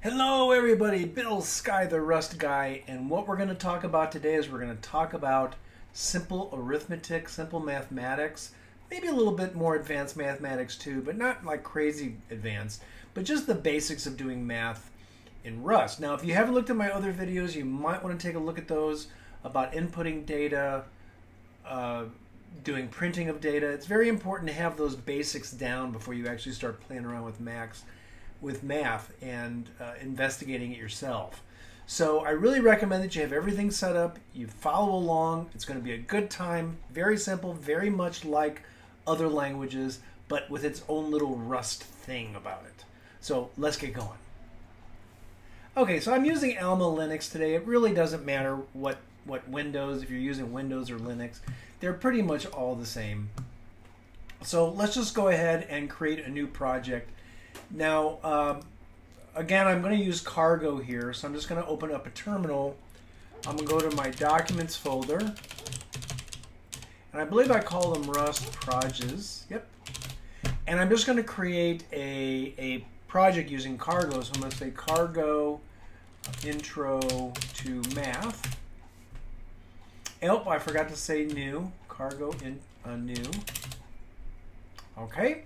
Hello everybody, Bill Sky the Rust Guy, and what we're going to talk about today is we're going to talk about simple arithmetic, simple mathematics, maybe a little bit more advanced mathematics too, but not like crazy advanced, but just the basics of doing math in Rust. Now if you haven't looked at my other videos, you might want to take a look at those about inputting data, doing printing of data. It's very important to have those basics down before you actually start playing around with math and investigating it yourself. So I really recommend that you have everything set up, you follow along. It's going to be a good time, very simple, very much like other languages, but with its own little Rust thing about it. So let's get going. Okay, so I'm using Alma Linux today. It really doesn't matter what Windows, if you're using Windows or Linux, they're pretty much all the same. So let's just go ahead and create a new project. Now, again, I'm going to use cargo here, so I'm just going to open up a terminal. I'm going to go to my documents folder, and I believe I call them Rust Projects. Yep. And I'm just going to create a project using cargo. So I'm going to say cargo intro to math. Oh, I forgot to say new. Cargo new. Okay.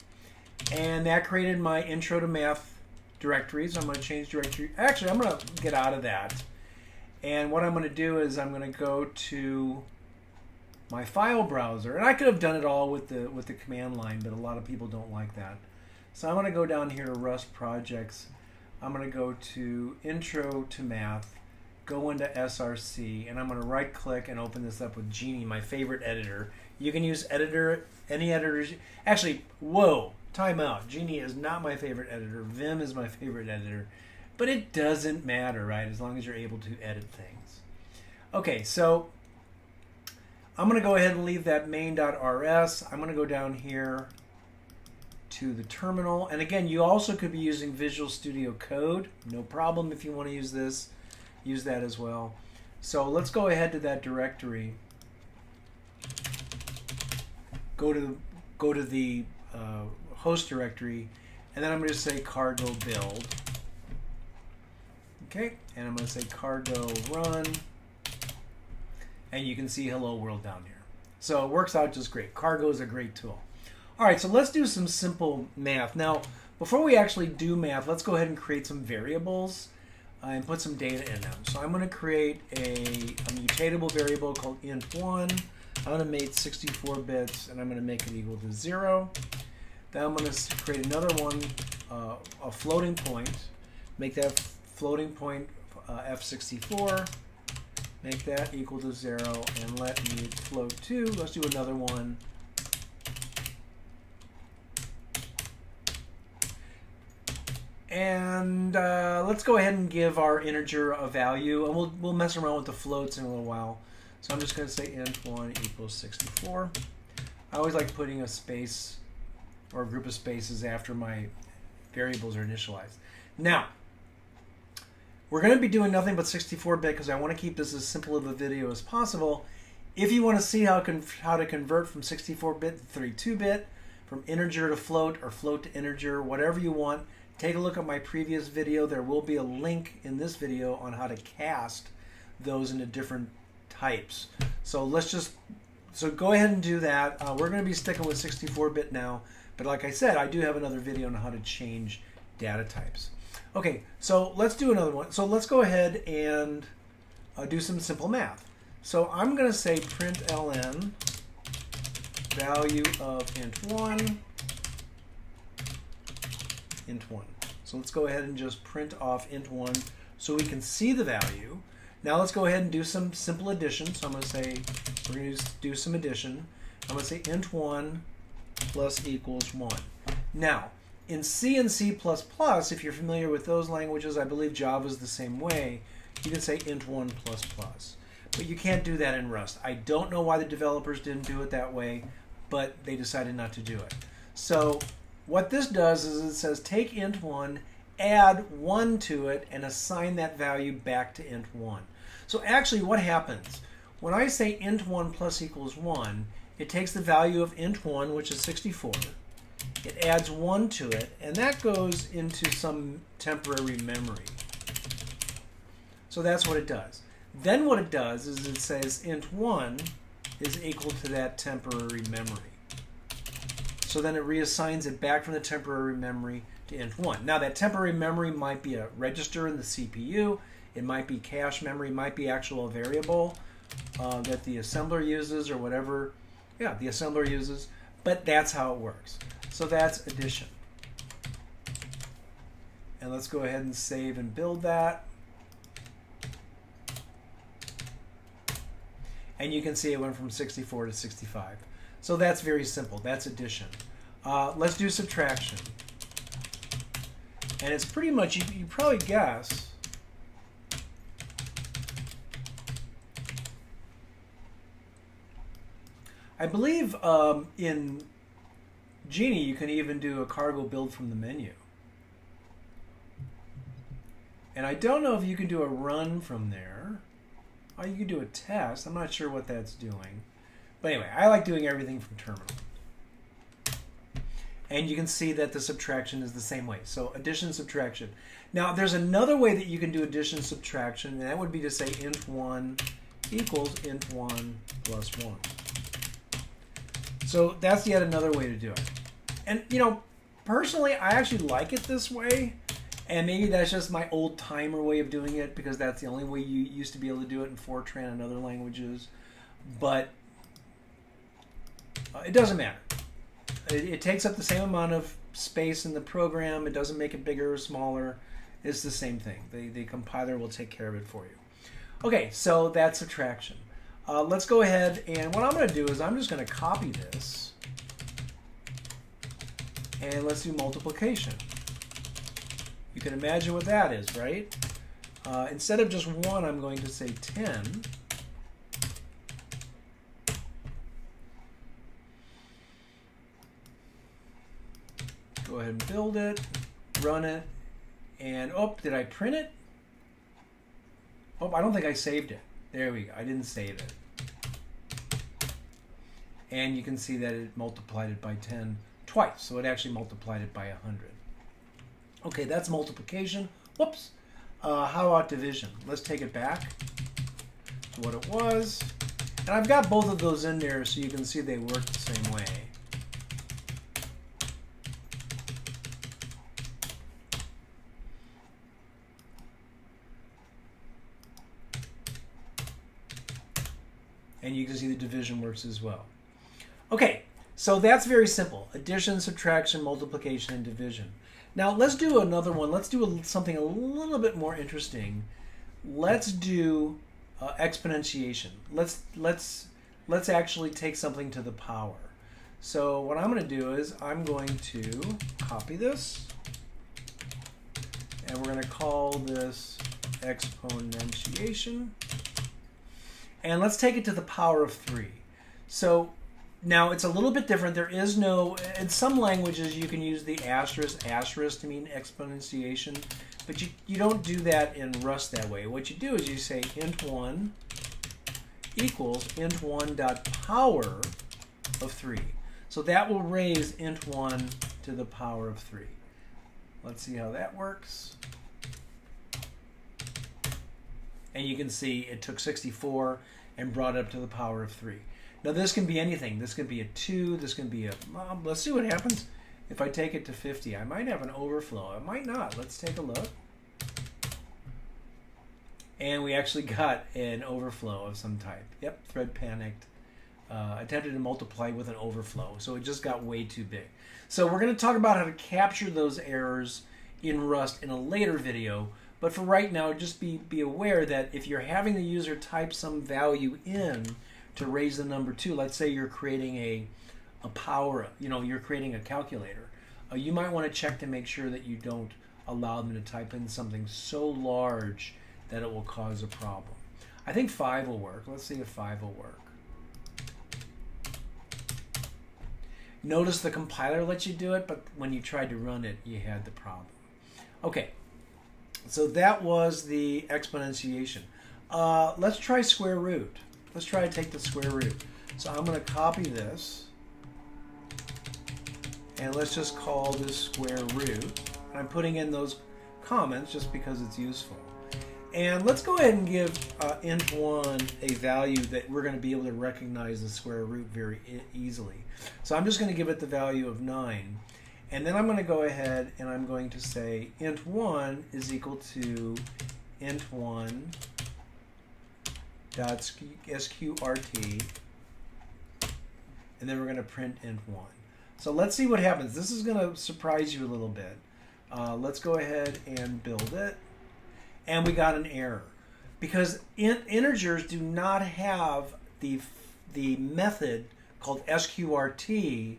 And that created my intro to math directory. So I'm going to change directory. Actually, I'm going to get out of that. And what I'm going to do is I'm going to go to my file browser. And I could have done it all with the command line, but a lot of people don't like that. So I'm going to go down here to Rust Projects. I'm going to go to Intro to Math, go into SRC, and I'm going to right click and open this up with Genie, my favorite editor. You can use any editor. Actually, whoa, time out. Genie is not my favorite editor. Vim is my favorite editor. But it doesn't matter, right? As long as you're able to edit things. Okay, so I'm going to go ahead and leave that main.rs. I'm going to go down here to the terminal. And again, you also could be using Visual Studio Code. No problem if you want to use this. Use that as well. So let's go ahead to that directory. Go to the host directory, and then I'm going to say cargo build. Okay, and I'm going to say cargo run, and you can see hello world down here. So it works out just great. Cargo is a great tool. All right, so let's do some simple math. Now, before we actually do math, let's go ahead and create some variables and put some data in them. So I'm going to create a mutatable variable called int1. I'm going to make 64 bits, and I'm going to make it equal to 0. Then I'm going to create another one, a floating point. Make that floating point f64. Make that equal to 0, and let me float 2. Let's do another one. And let's go ahead and give our integer a value, and we'll mess around with the floats in a little while. So I'm just going to say int1 equals 64. I always like putting a space or a group of spaces after my variables are initialized. Now, we're going to be doing nothing but 64-bit because I want to keep this as simple of a video as possible. If you want to see how to convert from 64-bit to 32-bit, from integer to float or float to integer, whatever you want, take a look at my previous video. There will be a link in this video on how to cast those into different types. So go ahead and do that. We're going to be sticking with 64-bit now, but like I said, I do have another video on how to change data types. Okay, so let's do another one. So let's go ahead and do some simple math. So I'm going to say println value of int1. So let's go ahead and just print off int1 so we can see the value. Now let's go ahead and do some simple addition. So I'm going to say, we're going to do some addition. I'm going to say int1 plus equals 1. Now, in C and C++, if you're familiar with those languages, I believe Java is the same way, you can say int1 plus plus. But you can't do that in Rust. I don't know why the developers didn't do it that way, but they decided not to do it. So what this does is it says take int1, add 1 to it, and assign that value back to int1. So actually what happens, when I say int1 plus equals 1, it takes the value of int1, which is 64, it adds 1 to it, and that goes into some temporary memory. So that's what it does. Then what it does is it says int 1 is equal to that temporary memory. So then it reassigns it back from the temporary memory to int 1. Now that temporary memory might be a register in the CPU, it might be cache memory, it might be actual variable that the assembler uses or whatever, yeah, the assembler uses, but that's how it works. So that's addition. And let's go ahead and save and build that. And you can see it went from 64 to 65. So that's very simple. That's addition. Let's do subtraction. And it's pretty much, you probably guess, I believe in Genie you can even do a cargo build from the menu. And I don't know if you can do a run from there. Oh, you can do a test. I'm not sure what that's doing. But anyway, I like doing everything from terminal. And you can see that the subtraction is the same way. So addition, subtraction. Now there's another way that you can do addition, subtraction, and that would be to say int 1 equals int 1 plus 1. So that's yet another way to do it. And you know, personally, I actually like it this way. And maybe that's just my old timer way of doing it because that's the only way you used to be able to do it in Fortran and other languages. But it doesn't matter. It takes up the same amount of space in the program. It doesn't make it bigger or smaller. It's the same thing. The compiler will take care of it for you. Okay, so that's subtraction. Let's go ahead, and what I'm going to do is I'm just going to copy this. And let's do multiplication. You can imagine what that is, right? Instead of just 1, I'm going to say 10. Go ahead and build it, run it, and oh, did I print it? Oh, I don't think I saved it. There we go. I didn't save it. And you can see that it multiplied it by 10 twice, so it actually multiplied it by 100. Okay, that's multiplication. Whoops. How about division? Let's take it back to what it was. And I've got both of those in there so you can see they work the same way. And you can see the division works as well. Okay, so that's very simple. Addition, subtraction, multiplication, and division. Now let's do another one. Let's do something a little bit more interesting. Let's do exponentiation. Let's actually take something to the power. So what I'm going to do is I'm going to copy this, and we're going to call this exponentiation. And let's take it to the power of 3. So now it's a little bit different. There is no, in some languages you can use the asterisk to mean exponentiation, but you don't do that in Rust that way. What you do is you say int 1 equals int 1 dot power of 3. So that will raise int 1 to the power of 3. Let's see how that works. And you can see it took 64 and brought it up to the power of 3. Now this can be anything. This can be a 2. This can be a... let's see what happens if I take it to 50. I might have an overflow. I might not. Let's take a look. And we actually got an overflow of some type. Yep, thread panicked. Attempted to multiply with an overflow. So it just got way too big. So we're going to talk about how to capture those errors in Rust in a later video. But for right now, just be aware that if you're having the user type some value in to raise the number 2, let's say you're creating a power, you're creating a calculator, you might want to check to make sure that you don't allow them to type in something so large that it will cause a problem. I think 5 will work. Let's see if 5 will work. Notice the compiler lets you do it, but when you tried to run it, you had the problem. Okay. So that was the exponentiation. Let's try square root. Let's try to take the square root. So I'm going to copy this. And let's just call this square root. I'm putting in those comments just because it's useful. And let's go ahead and give int1 a value that we're going to be able to recognize the square root very easily. So I'm just going to give it the value of 9. And then I'm going to go ahead and I'm going to say int1 is equal to int1 dot sqrt, and then we're going to print int1. So let's see what happens. This is going to surprise you a little bit. Let's go ahead and build it. And we got an error because integers do not have the method called sqrt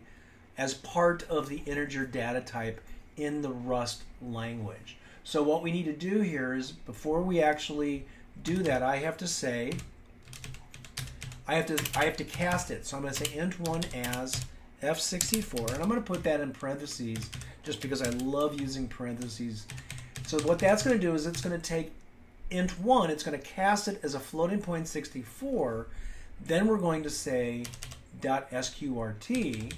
as part of the integer data type in the Rust language. So what we need to do here is, before we actually do that, I have to say, I have to cast it. So I'm going to say int1 as f64, and I'm going to put that in parentheses just because I love using parentheses. So what that's going to do is it's going to take int1, it's going to cast it as a floating point 64, then we're going to say .sqrt,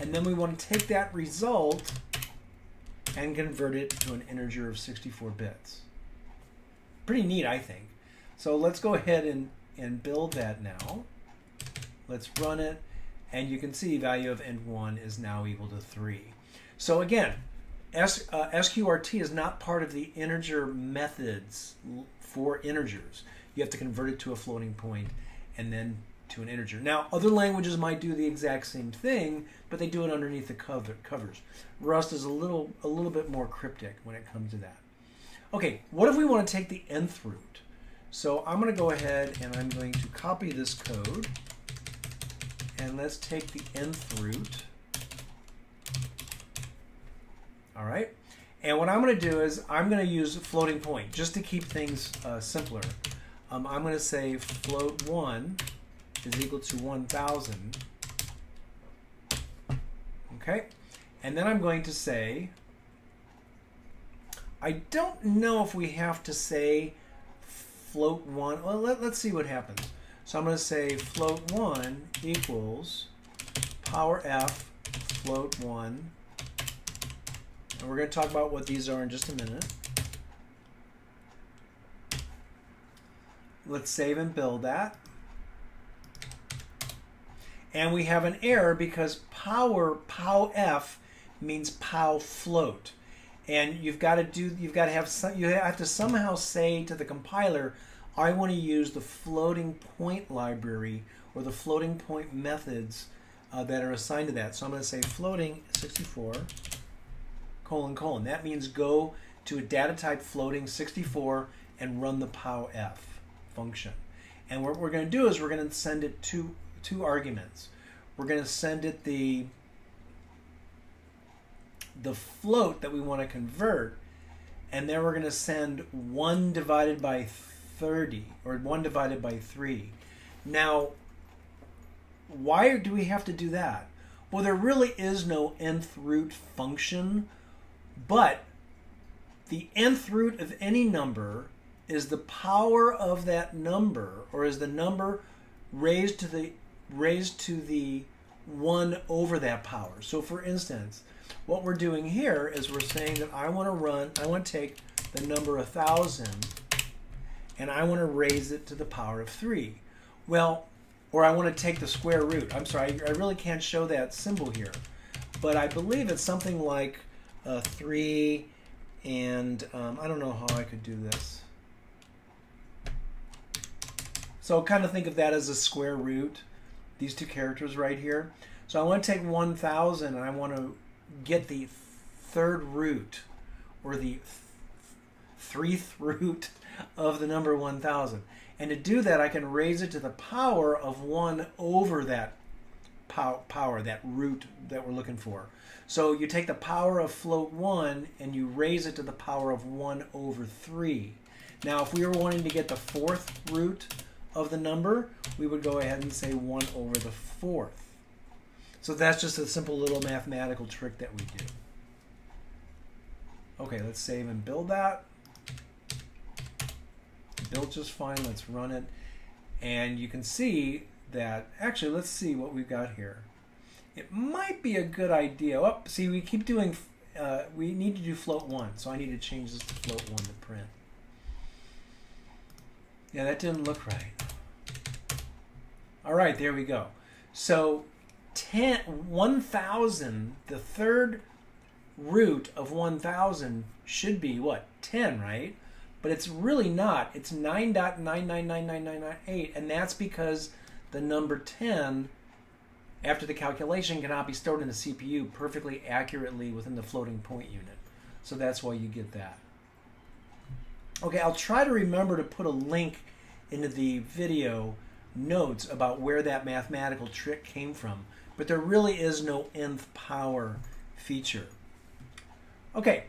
and then we want to take that result and convert it to an integer of 64 bits. Pretty neat, I think. So let's go ahead and build that now. Let's run it, and you can see value of int1 is now equal to 3. So again, sqrt is not part of the integer methods for integers. You have to convert it to a floating point and then to an integer. Now, other languages might do the exact same thing, but they do it underneath the covers. Rust is a little bit more cryptic when it comes to that. Okay, what if we want to take the nth root? So I'm going to go ahead and I'm going to copy this code, and let's take the nth root. All right, and what I'm going to do is I'm going to use floating point just to keep things simpler. I'm going to say float1 is equal to 1,000. Okay, and then I'm going to say, I don't know if we have to say float1. Well, let's see what happens. So I'm going to say float1 equals power f float1. And we're going to talk about what these are in just a minute. Let's save and build that. And we have an error because pow_f means pow float. And you have to somehow say to the compiler, I want to use the floating point library or the floating point methods that are assigned to that. So I'm going to say floating 64 : That means go to a data type floating 64 and run the pow_f function. And what we're going to do is we're going to send it two arguments. We're going to send it the float that we want to convert, and then we're going to send 1 divided by 30 or 1 divided by 3. Now, why do we have to do that? Well, there really is no nth root function, but the nth root of any number is the power of that number, or is the number raised to the 1 over that power. So for instance, what we're doing here is we're saying that I want to take the number 1,000 and I want to raise it to the power of 3. Well, or I want to take the square root. I'm sorry, I really can't show that symbol here, but I believe it's something like 3 and I don't know how I could do this. So kind of think of that as a square root, these two characters right here. So I want to take 1,000 and I want to get the third root, or the 3rd root of the number 1,000. And to do that, I can raise it to the power of 1 over that power, that root that we're looking for. So you take the power of float1 and you raise it to the power of 1 over 3. Now, if we were wanting to get the 4th root of the number, we would go ahead and say 1 over the 4th. So that's just a simple little mathematical trick that we do. Okay, let's save and build that. Built just fine. Let's run it. And you can see that, actually, let's see what we've got here. It might be a good idea. Oh, see, we keep doing, we need to do float1. So I need to change this to float1 to print. Yeah, that didn't look right. All right, there we go. So 1,000, the third root of 1,000 should be what? 10, right? But it's really not. It's 9.9999998, and that's because the number 10 after the calculation cannot be stored in the CPU perfectly accurately within the floating point unit. So that's why you get that. Okay, I'll try to remember to put a link into the video notes about where that mathematical trick came from, but there really is no nth power feature. Okay,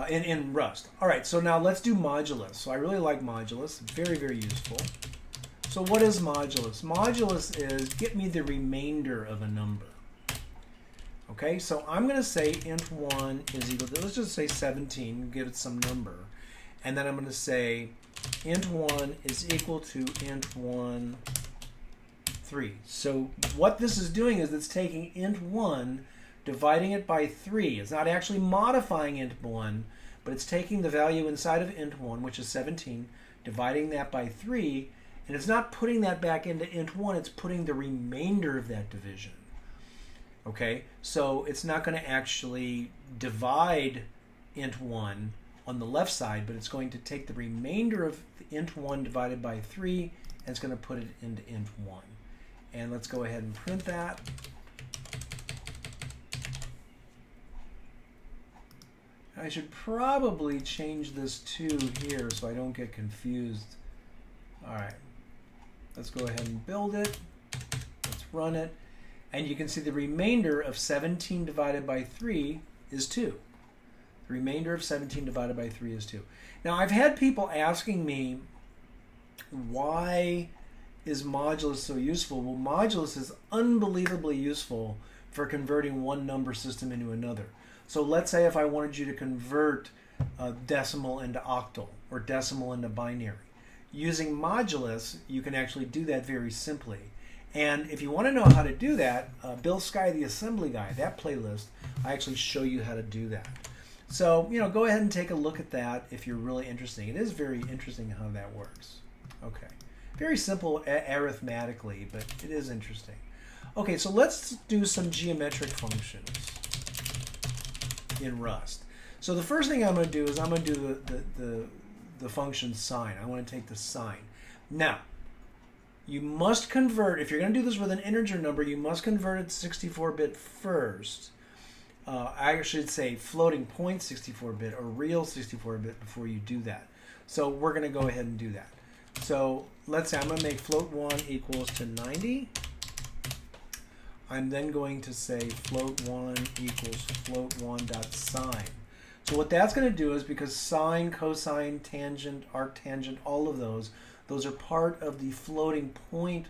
in Rust. All right, so now let's do modulus. So I really like modulus. Very, very useful. So what is modulus? Modulus is get me the remainder of a number. Okay, so I'm going to say int 1 is equal to, let's just say 17, give it some number. And then I'm going to say int 1 is equal to int 1, 3. So what this is doing is it's taking int 1, dividing it by 3. It's not actually modifying int 1, but it's taking the value inside of int 1, which is 17, dividing that by 3, and it's not putting that back into int 1, it's putting the remainder of that division. Okay, so it's not going to actually divide int 1 on the left side, but it's going to take the remainder of int 1 divided by 3, and it's going to put it into int 1. And let's go ahead and print that. I should probably change this 2 here so I don't get confused. All right, let's go ahead and build it. Let's run it. And you can see the remainder of 17 divided by 3 is 2. The remainder of 17 divided by 3 is 2. Now, I've had people asking me, why is modulus so useful? Well, modulus is unbelievably useful for converting one number system into another. So let's say if I wanted you to convert decimal into octal or decimal into binary. Using modulus, you can actually do that very simply. And if you want to know how to do that, Bill Sky, the assembly guy, that playlist, I actually show you how to do that. So, go ahead and take a look at that if you're really interested. It is very interesting how that works. Okay. Very simple arithmetically, but it is interesting. Okay, so let's do some geometric functions in Rust. So the first thing I'm going to do is I'm going to do the function sine. I want to take the sine. Now, you must convert, if you're going to do this with an integer number, you must convert it to 64-bit first. I should say floating point 64-bit or real 64-bit before you do that. So we're going to go ahead and do that. So let's say I'm going to make float 1 equals to 90. I'm then going to say float 1 equals float 1 dot sine. So what that's going to do is, because sine, cosine, tangent, arctangent, all of those are part of the floating point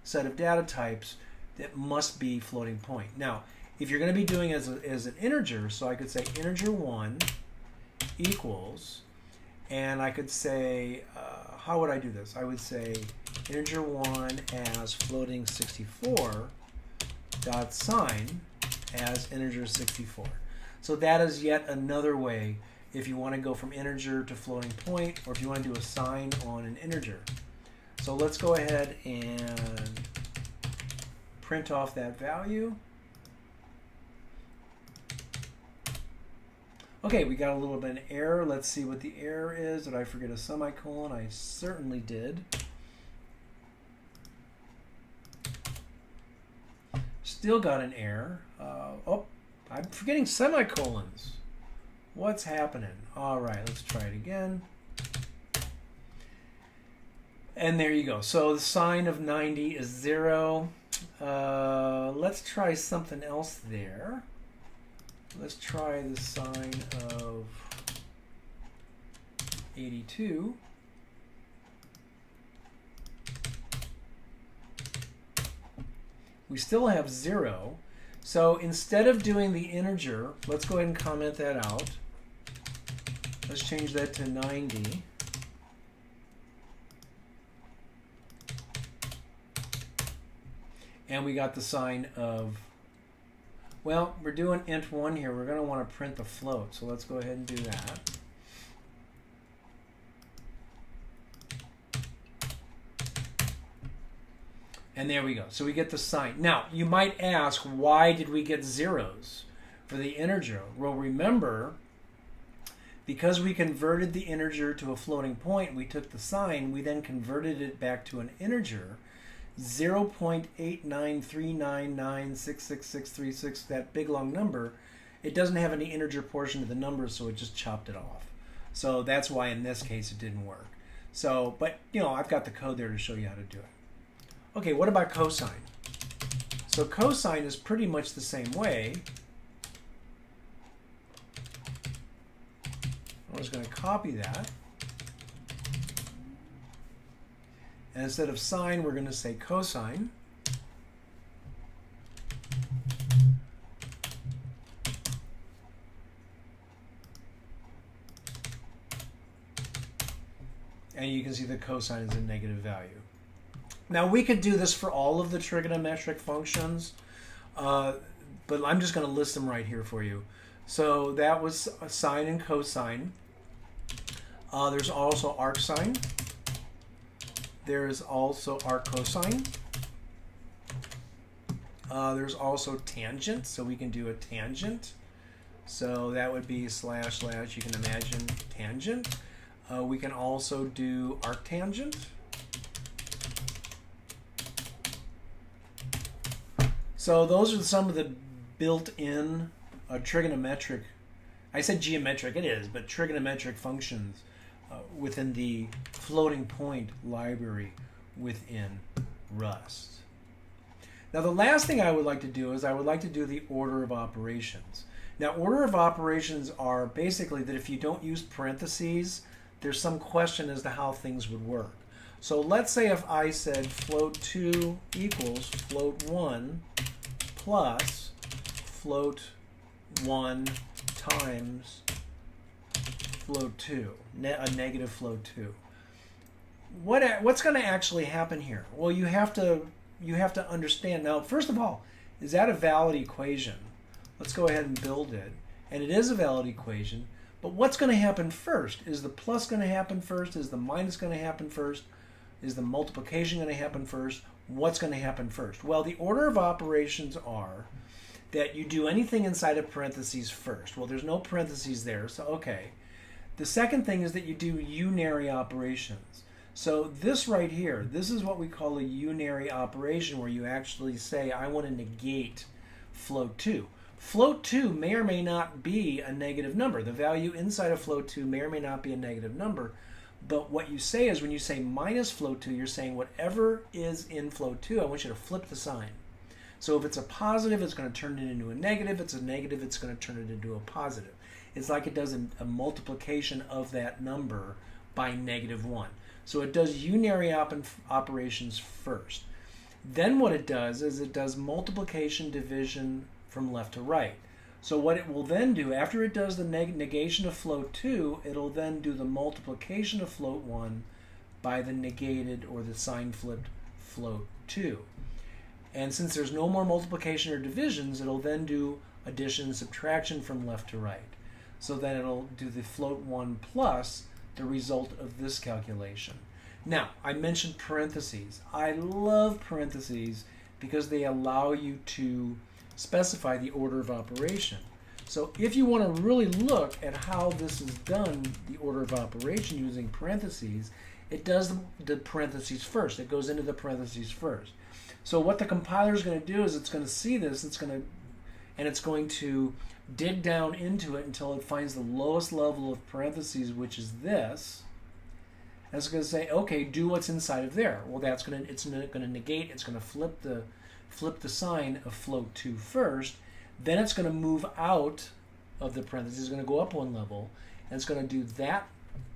set of data types that must be floating point. Now, if you're going to be doing it as an integer, so I could say integer 1 equals, and I could say, how would I do this? I would say integer 1 as floating 64 dot sine as integer 64. So that is yet another way if you want to go from integer to floating point, or if you want to do a sine on an integer. So let's go ahead and print off that value. Okay, we got a little bit of an error. Let's see what the error is. Did I forget a semicolon? I certainly did. Still got an error. Oh, I'm forgetting semicolons. What's happening? All right, let's try it again. And there you go. So the sine of 90 is 0. Let's try something else there. Let's try the sine of 82. We still have 0. So instead of doing the integer, let's go ahead and comment that out. Let's change that to 90. And we got the sine of, well, we're doing int 1 here. We're going to want to print the float. So let's go ahead and do that. And there we go. So we get the sign. Now, you might ask, why did we get zeros for the integer? Well, remember, because we converted the integer to a floating point, we took the sign, we then converted it back to an integer. 0.89399666636, that big long number, it doesn't have any integer portion to the number, so it just chopped it off. So that's why in this case it didn't work. So, but you know, I've got the code there to show you how to do it. Okay, what about cosine? So cosine is pretty much the same way. I'm just going to copy that. And instead of sine, we're going to say cosine. And you can see the cosine is a negative value. Now we could do this for all of the trigonometric functions, but I'm just going to list them right here for you. So that was sine and cosine. There's also arcsine. There's also arccosine. There's also tangent, so we can do a tangent. So that would be slash slash, you can imagine tangent. We can also do arctangent. So those are some of the built-in trigonometric, I said geometric, it is, but trigonometric functions within the floating point library within Rust. Now the last thing I would like to do is I would like to do the order of operations. Now order of operations are basically that if you don't use parentheses, there's some question as to how things would work. So let's say if I said float 2 equals float 1 plus float 1 times float 2, a negative float 2. What's going to actually happen here? Well, you have to understand. Now, first of all, is that a valid equation? Let's go ahead and build it. And it is a valid equation. But what's going to happen first? Is the plus going to happen first? Is the minus going to happen first? Is the multiplication going to happen first? What's going to happen first? Well, the order of operations are that you do anything inside of parentheses first. Well, there's no parentheses there, so okay. The second thing is that you do unary operations. So this right here, this is what we call a unary operation, where you actually say, I want to negate float 2. Float 2 may or may not be a negative number. The value inside of float 2 may or may not be a negative number. But what you say is when you say minus float 2, you're saying whatever is in float 2, I want you to flip the sign. So if it's a positive, it's going to turn it into a negative. If it's a negative, it's going to turn it into a positive. It's like it does a multiplication of that number by -1. So it does unary operations first. Then what it does is it does multiplication, division from left to right. So what it will then do, after it does the negation of float 2, it'll then do the multiplication of float 1 by the negated or the sign flipped float 2. And since there's no more multiplication or divisions, it'll then do addition and subtraction from left to right. So then it'll do the float 1 plus the result of this calculation. Now, I mentioned parentheses. I love parentheses because they allow you to specify the order of operation. So if you want to really look at how this is done, the order of operation using parentheses, it does the parentheses first. It goes into the parentheses first. So what the compiler is going to do is it's going to see this, it's going to dig down into it until it finds the lowest level of parentheses, which is this. And it's going to say, okay, do what's inside of there. Well, it's going to negate. It's going to flip the sign of float 2 first. Then it's going to move out of the parentheses. It's going to go up one level, and it's going to do that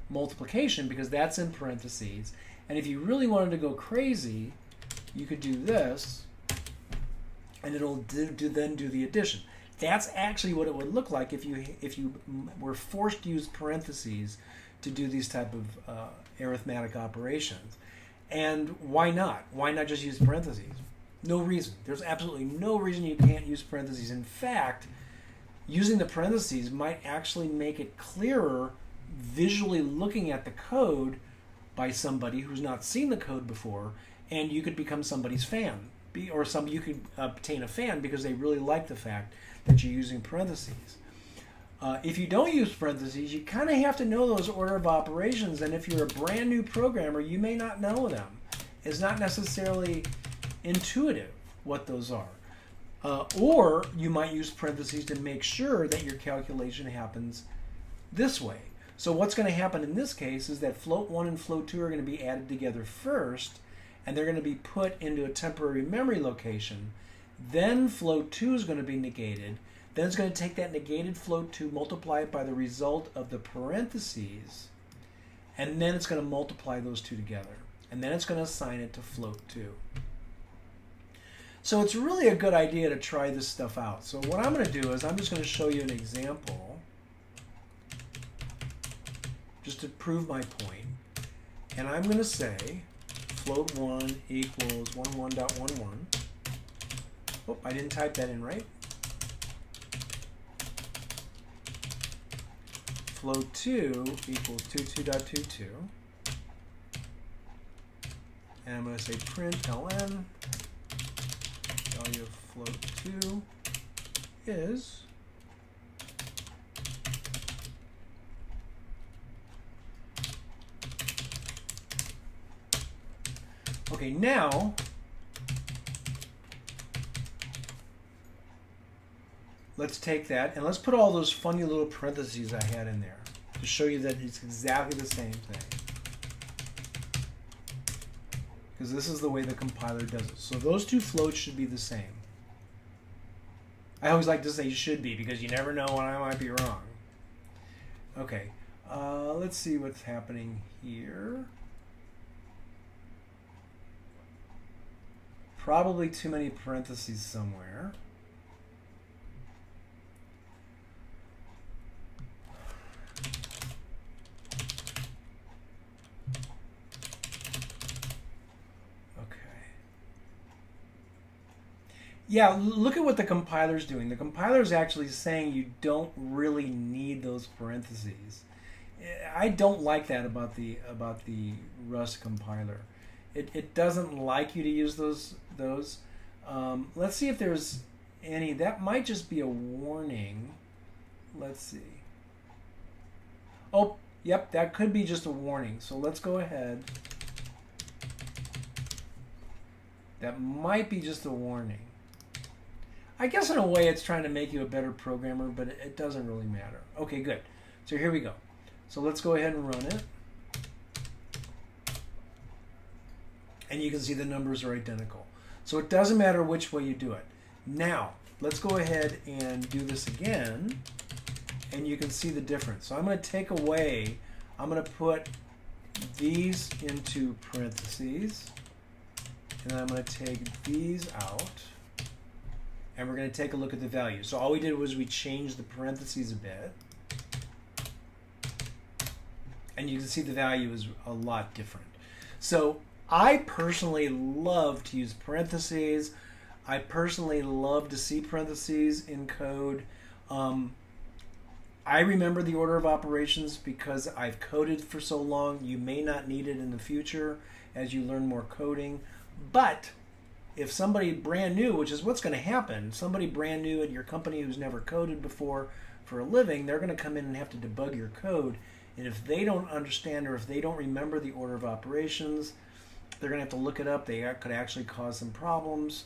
multiplication because that's in parentheses. And if you really wanted to go crazy, you could do this, and it'll then do the addition. That's actually what it would look like if you were forced to use parentheses to do these type of arithmetic operations. And why not? Why not just use parentheses? No reason. There's absolutely no reason you can't use parentheses. In fact, using the parentheses might actually make it clearer visually looking at the code by somebody who's not seen the code before, and you could become somebody's fan. Or you could obtain a fan because they really like the fact that you're using parentheses. If you don't use parentheses, you kind of have to know those order of operations, and if you're a brand new programmer, you may not know them. It's not necessarily intuitive what those are. Or you might use parentheses to make sure that your calculation happens this way. So what's going to happen in this case is that float 1 and float 2 are going to be added together first, and they're going to be put into a temporary memory location. Then float 2 is going to be negated. Then it's going to take that negated float 2, multiply it by the result of the parentheses, and then it's going to multiply those two together. And then it's going to assign it to float 2. So it's really a good idea to try this stuff out. So what I'm going to do is I'm just going to show you an example just to prove my point. And I'm going to say float 1 equals 11.11. Oh, I didn't type that in right. Float 2 equals 22.22. And I'm going to say print ln. Value of float 2 is okay. Now let's take that and let's put all those funny little parentheses I had in there to show you that it's exactly the same thing. Because this is the way the compiler does it. So those two floats should be the same. I always like to say should be because you never know when I might be wrong. Okay, let's see what's happening here. Probably too many parentheses somewhere. Yeah, look at what the compiler's doing. The compiler's actually saying you don't really need those parentheses. I don't like that about the Rust compiler. It doesn't like you to use those. Let's see if there's any. That might just be a warning. Let's see. Oh, yep, that could be just a warning. So let's go ahead. That might be just a warning. I guess in a way it's trying to make you a better programmer, but it doesn't really matter. Okay, good. So here we go. So let's go ahead and run it. And you can see the numbers are identical. So it doesn't matter which way you do it. Now, let's go ahead and do this again. And you can see the difference. So I'm going to take away, I'm going to put these into parentheses. And then I'm going to take these out. And we're going to take a look at the value. So all we did was we changed the parentheses a bit. And you can see the value is a lot different. So I personally love to use parentheses. I personally love to see parentheses in code. I remember the order of operations because I've coded for so long. You may not need it in the future as you learn more coding. But if somebody brand new, which is what's going to happen, somebody brand new at your company who's never coded before for a living, they're going to come in and have to debug your code. And if they don't understand or if they don't remember the order of operations, they're going to have to look it up. They could actually cause some problems.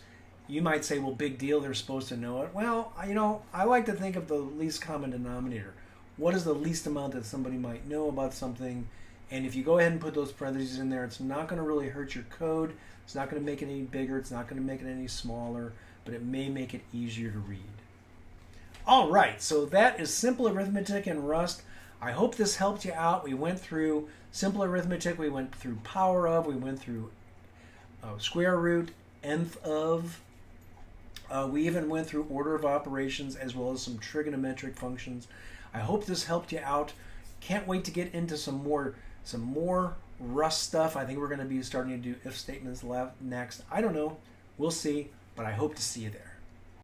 You might say, well, big deal, they're supposed to know it. Well, you know, I like to think of the least common denominator. What is the least amount that somebody might know about something? And if you go ahead and put those parentheses in there, it's not going to really hurt your code. It's not going to make it any bigger. It's not going to make it any smaller, but it may make it easier to read. All right, so that is simple arithmetic in Rust. I hope this helped you out. We went through simple arithmetic. We went through power of. We went through square root, nth of. We even went through order of operations as well as some trigonometric functions. I hope this helped you out. Can't wait to get into some more Rust stuff. I think we're going to be starting to do if statements next. I don't know. We'll see, but I hope to see you there.